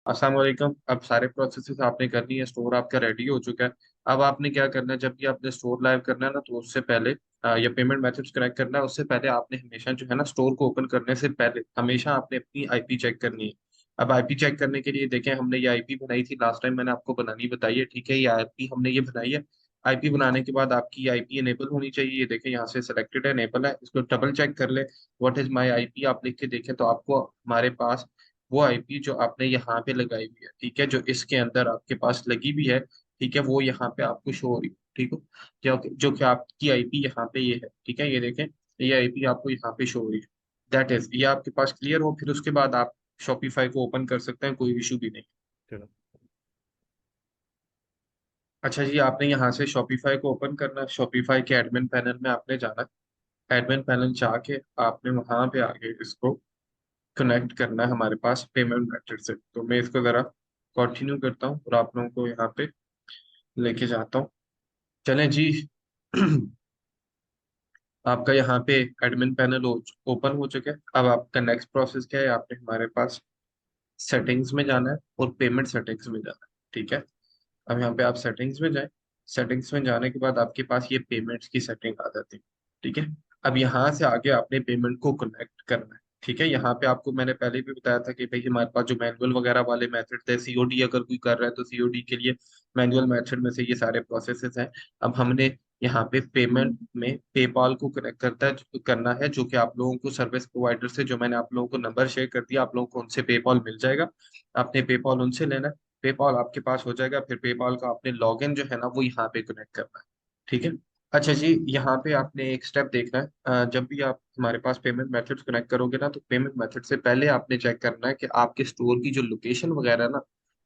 अस्सलाम वालेकुम। अब सारे प्रोसेसेस आपने करनी है, स्टोर आपका रेडी हो चुका है। अब आपने क्या करना है, जब भी आपने स्टोर लाइव करना है ना, तो उससे पहले या पेमेंट मेथड्स कनेक्ट करना है, उससे पहले आपने हमेशा जो है ना, स्टोर को ओपन करने से पहले हमेशा आपने अपनी आईपी चेक करनी है। अब आईपी चेक करने के लिए देखें, हमने ये आईपी बनाई थी लास्ट टाइम, मैंने आपको बनानी बताई है, ठीक है। ये आईपी हमने ये बनाई है। आईपी बनाने के बाद आपकी आईपी इनेबल होनी चाहिए। ये देखें, यहाँ से सिलेक्टेड है, इनेबल है, इसको डबल चेक कर ले। व्हाट इज माई आईपी आप लिख के देखें तो आपको हमारे पास वो आईपी जो आपने यहाँ पे लगाई हुई है, ठीक है, जो इसके अंदर आपके पास लगी भी है, ठीक है, वो यहाँ पे आपको शो हो रही है, ठीक है। जो कि आपकी आईपी यहाँ पे ये है, ठीक है, ये देखें, ये आईपी आपको यहाँ पे शो हो रही है। दैट इज, ये आपके पास क्लियर हो, फिर उसके बाद आप शॉपिफाई को ओपन कर सकते हैं, कोई इशू भी नहीं। चलो। अच्छा जी, आपने यहाँ से शॉपिफाई को ओपन करना है, शॉपिफाई के एडमिन पैनल में आपने जाना है। एडमिन पैनल जाके आपने वहां पे आगे इसको कनेक्ट करना है हमारे पास पेमेंट मेथड से। तो मैं इसको जरा कंटिन्यू करता हूँ और आप लोगों को यहाँ पे लेके जाता हूँ। चलें जी। आपका यहाँ पे एडमिन पैनल ओपन हो चुका है। अब आपका नेक्स्ट प्रोसेस क्या है, आपने हमारे पास सेटिंग्स में जाना है और पेमेंट सेटिंग्स में जाना है, ठीक है। अब यहाँ पे आप सेटिंग्स में जाएं। सेटिंग्स में जाने के बाद आपके पास ये पेमेंट्स की सेटिंग आ जाती है, ठीक है। अब यहाँ से आगे आपने पेमेंट को कनेक्ट करना है, ठीक है। यहाँ पे आपको मैंने पहले भी बताया था कि भाई हमारे पास जो मैनुअल वगैरह वाले मेथड थे, सीओडी अगर कोई कर रहा है तो सीओडी के लिए मैनुअल मेथड में से ये सारे प्रोसेसेस हैं। अब हमने यहाँ पे पेमेंट में पेपाल को कनेक्ट करना है, जो कि आप लोगों को सर्विस प्रोवाइडर से, जो मैंने आप लोगों को नंबर शेयर कर दिया, आप लोगों को उनसे पेपाल मिल जाएगा। आपने पेपाल उनसे लेना है, पेपाल आपके पास हो जाएगा, फिर पेपाल का आपने लॉगिन जो है ना वो यहाँ पे कनेक्ट करना है, ठीक है। अच्छा जी, यहाँ पे आपने एक स्टेप देखना है। जब भी आप हमारे पास पेमेंट मेथड्स कनेक्ट करोगे ना, तो पेमेंट मेथड से पहले आपने चेक करना है कि आपके स्टोर की जो लोकेशन वगैरह है ना,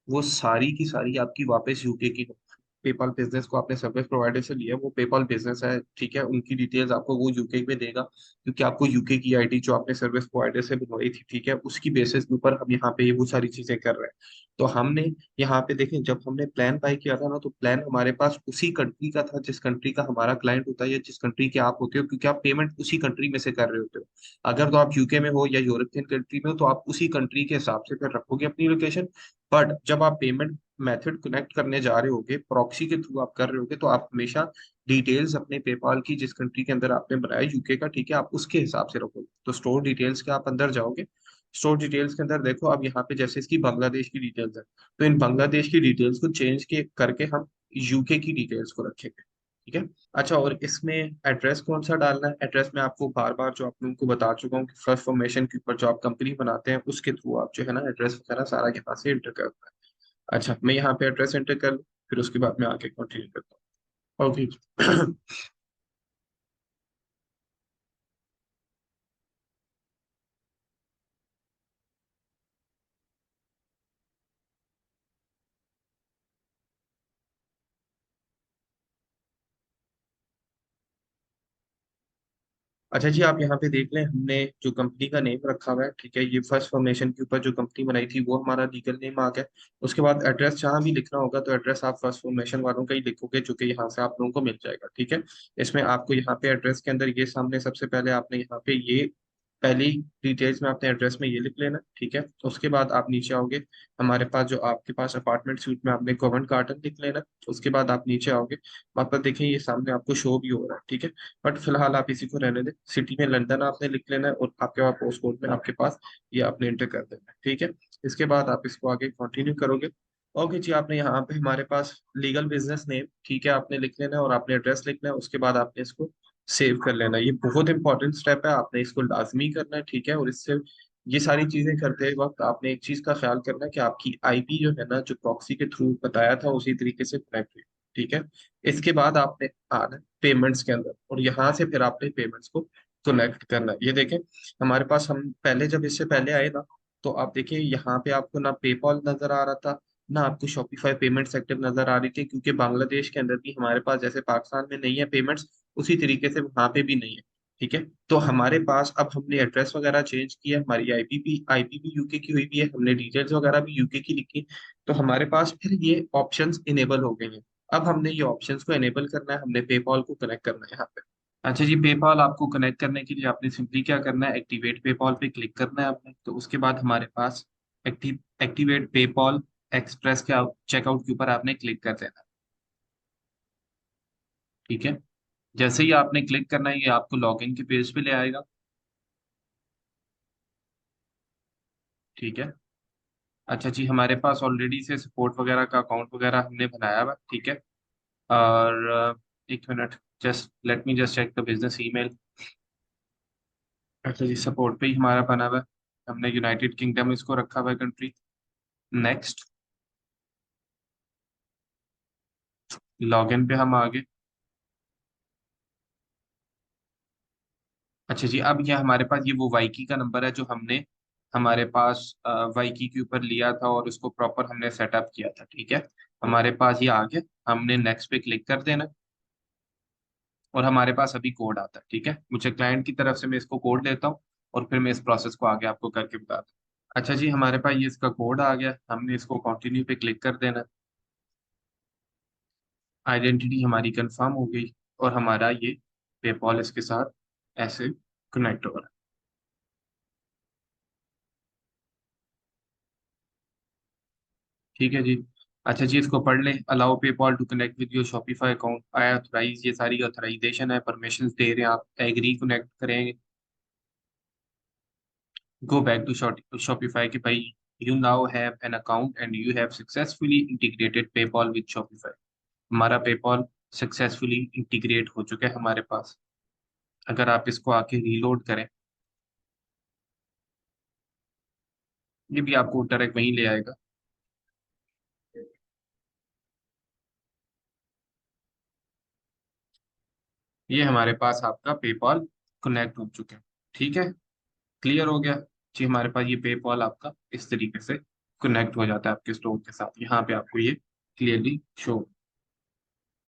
वो सारी की सारी आपकी वापस यूके की हो। पेपाल बिजनेस को आपने सर्विस प्रोवाइडर से लिया, वो पेपाल बिजनेस है, ठीक है, उनकी डिटेल्स आपको वो यूके में देगा, क्योंकि आपको यूके की आईडी जो आपने सर्विस प्रोवाइडर से बनवाई थी, ठीक है, उसकी बेसिस के ऊपर हम यहाँ पे ये वो सारी चीजें कर रहे हैं। तो हमने यहाँ पे देखें, जब हमने प्लान बाय किया था ना, तो प्लान हमारे पास उसी कंट्री का था जिस कंट्री का हमारा क्लाइंट होता है या जिस कंट्री के आप होते हो, क्योंकि आप पेमेंट उसी कंट्री में से कर रहे होते हो। अगर तो आप यूके में हो या यूरोपियन कंट्री में हो, तो आप उसी कंट्री के हिसाब से फिर रखोगे अपनी लोकेशन। बट जब आप पेमेंट मेथड कनेक्ट करने जा रहे होगे, प्रॉक्सी के थ्रू आप कर रहे होगे, तो आप हमेशा डिटेल्स अपने पेपाल की, जिस कंट्री के अंदर आपने बनाया यूके का, ठीक है, आप उसके हिसाब से रखोगे। तो स्टोर डिटेल्स के आप अंदर जाओगे, स्टोर डिटेल्स के अंदर देखो, अब यहाँ पे जैसे इसकी बांग्लादेश की डिटेल्स है, तो इन बांग्लादेश की डिटेल्स को चेंज के करके हम यूके की डिटेल्स को रखेंगे, ठीक है। अच्छा, और इसमें एड्रेस कौन सा डालना है, एड्रेस मैं आपको बार बार जो आप लोगों को बता चुका हूँ कि फर्स्ट फॉर्मेशन के ऊपर जो आप कंपनी बनाते हैं, उसके थ्रू आप जो है ना एड्रेस वगैरह सारा यहाँ से एंटर करना है। अच्छा, मैं यहाँ पे एड्रेस एंटर कर लूँ, फिर उसके बाद मैं आगे कंटिन्यू करता हूँ। ओके। अच्छा जी, आप यहाँ पे देख लें, हमने जो कंपनी का नेम रखा हुआ है, ठीक है, ये फर्स्ट फॉर्मेशन के ऊपर जो कंपनी बनाई थी वो हमारा लीगल नेम आ गया। उसके बाद एड्रेस जहाँ भी लिखना होगा, तो एड्रेस आप फर्स्ट फॉर्मेशन वालों का ही लिखोगे, जो कि यहाँ से आप लोगों को मिल जाएगा, ठीक है। इसमें आपको यहाँ पे एड्रेस के अंदर ये सामने सबसे पहले आपने यहाँ पे ये पहली डिटेल्स में आपने एड्रेस में ये लिख लेना, ठीक है। उसके बाद आप नीचे आओगे, हमारे पास जो आपके पास अपार्टमेंट स्यूट में आपने कॉमन गार्डन लिख लेना। उसके बाद आप नीचे आओगे, वहाँ पर देखें ये सामने आपको शो भी हो रहा है, ठीक है। बट फिलहाल आप इसी को रहने दें, सिटी में लंदन आपने लिख लेना है, और आपके पास पोस्ट कोड में आपके पास ये आपने एंटर कर देना है, ठीक है। इसके बाद आप इसको आगे कंटिन्यू करोगे। ओके जी, आपने यहाँ पे हमारे पास लीगल बिजनेस नेम, ठीक है, आपने लिख लेना है, और आपने एड्रेस लिखना है। उसके बाद आपने इसको सेव कर लेना है। ये बहुत इंपॉर्टेंट स्टेप है, आपने इसको लाजमी करना है, ठीक है। और इससे ये सारी चीजें करते वक्त आपने एक चीज का ख्याल करना है कि आपकी आईपी जो है ना, जो प्रॉक्सी के थ्रू बताया था, उसी तरीके से कनेक्ट है, ठीक है। इसके बाद आपने आना पेमेंट्स के अंदर, और यहाँ से फिर आपने पेमेंट्स को कनेक्ट करना है। ये देखें, हमारे पास हम पहले जब इससे पहले आए ना, तो आप देखिए यहाँ पे आपको ना पेपॉल नजर आ रहा था, ना आपको शॉपिफाई पेमेंट सेक्टर नजर आ रही थी, क्योंकि बांग्लादेश के अंदर भी हमारे पास जैसे पाकिस्तान में नहीं है पेमेंट्स, उसी तरीके से वहां पे भी नहीं है, ठीक है। तो हमारे पास अब हमने एड्रेस वगैरह चेंज किया, हमारी आईपी भी यूके की हुई भी है, हमने डिटेल्स वगैरह भी यूके की लिखी, तो हमारे पास फिर ये ऑप्शंस इनेबल हो गए हैं। अब हमने ये ऑप्शंस को एनेबल करना है, हमने पेपॉल को कनेक्ट करना है यहाँ पे। अच्छा जी, पेपॉल आपको कनेक्ट करने के लिए आपने सिंपली क्या करना है, एक्टिवेट पेपॉल पे क्लिक करना है आपने। तो उसके बाद हमारे पास एक्टिव एक्टिवेट पेपॉल एक्सप्रेस के चेकआउट के ऊपर आपने क्लिक कर देना। ठीक है, जैसे ही आपने क्लिक करना है ये आपको लॉगिन के पेज पे ले आएगा। ठीक है, अच्छा जी, हमारे पास ऑलरेडी से सपोर्ट वगैरह का अकाउंट वगैरह हमने बनाया हुआ, ठीक है। और एक minute, just let me just check the business email. अच्छा जी, सपोर्ट पे ही हमारा बना हुआ है, हमने यूनाइटेड किंगडम इसको रखा हुआ है कंट्री। नेक्स्ट, लॉगिन पे हम आगे। अच्छा जी, अब ये हमारे पास ये वो वाइकी का नंबर है जो हमने हमारे पास वाइकी के ऊपर लिया था और उसको प्रॉपर हमने सेटअप किया था। ठीक है, हमारे पास ये आ गया, हमने नेक्स्ट पे क्लिक कर देना और हमारे पास अभी कोड आता है। ठीक है, मुझे क्लाइंट की तरफ से मैं इसको कोड देता हूँ और फिर मैं इस प्रोसेस को आगे आपको करके बताता हूँ। अच्छा जी, हमारे पास ये इसका कोड आ गया, हमने इसको कंटिन्यू पे क्लिक कर देना। आइडेंटिटी हमारी कंफर्म हो गई और हमारा ये पेपॉल इसके साथ ऐसे कनेक्ट हो रहा है। ठीक है जी, अच्छा जी, इसको पढ़ लें। Allow PayPal to connect with your Shopify account, I authorise, ये सारी ऑथराइजेशन है, परमिशंस दे रहे हैं आप, एग्री कनेक्ट करेंगे। गो बैक टू शॉपिफाई कि भाई you now have an account and you have successfully integrated PayPal with Shopify. हमारा पेपॉल सक्सेसफुली इंटीग्रेट हो चुका है हमारे पास। अगर आप इसको आके रीलोड करें, ये भी आपको डायरेक्ट वहीं ले आएगा। ये हमारे पास आपका पेपॉल कनेक्ट हो चुका है। ठीक है, क्लियर हो गया जी। हमारे पास ये पेपॉल आपका इस तरीके से कनेक्ट हो जाता है आपके स्टोर के साथ, यहाँ पे आपको ये क्लियरली शो